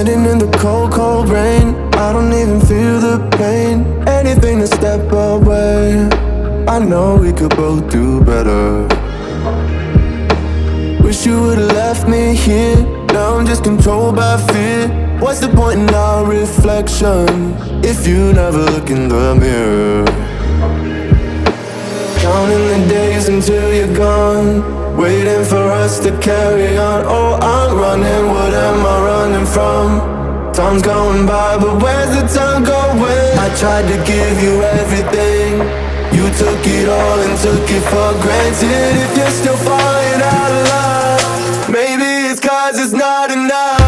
Standing in the cold, cold rain, I don't even feel the pain. Anything to step away, I know we could both do better. Wish you would've left me here, now I'm just controlled by fear. What's the point in our reflection if you never look in the mirror? Counting the days until you're gone, waiting for us to carry on. Oh, I'm running, what am I running from? Time's going by, but where's the time going? I tried to give you everything, you took it all and took it for granted. If you're still falling out of love, maybe it's 'cause it's not enough.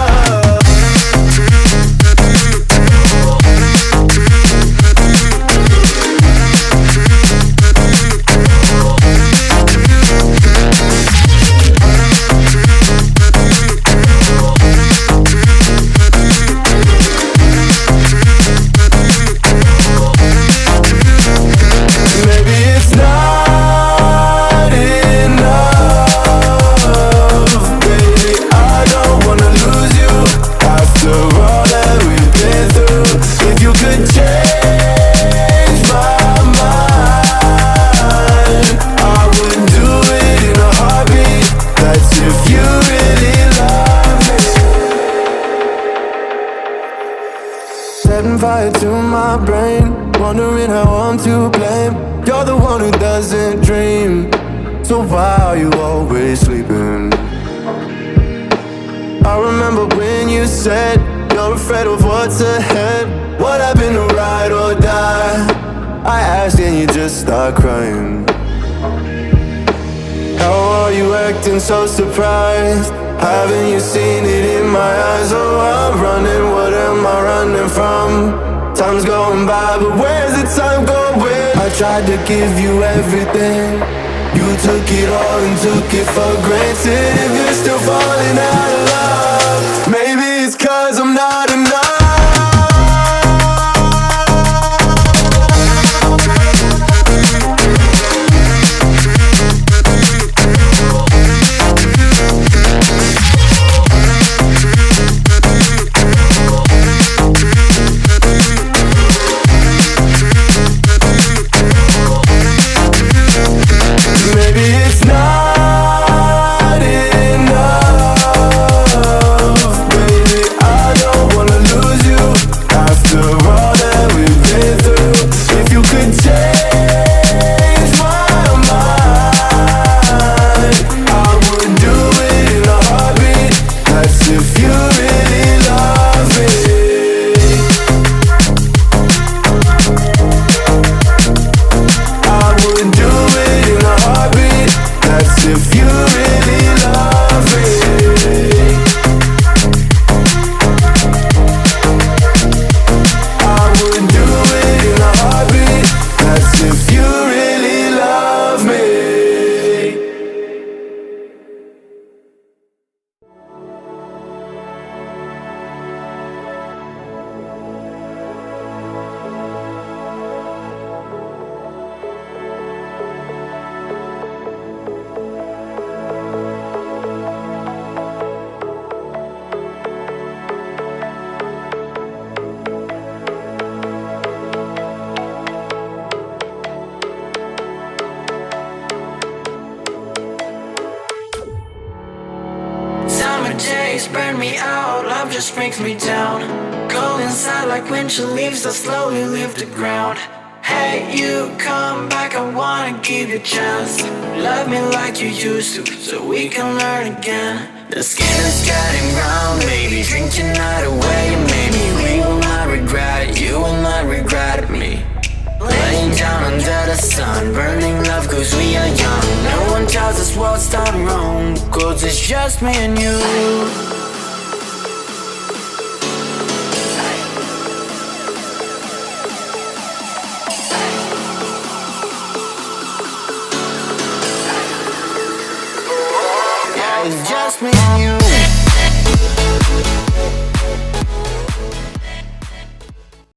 'Cause it's just me and you.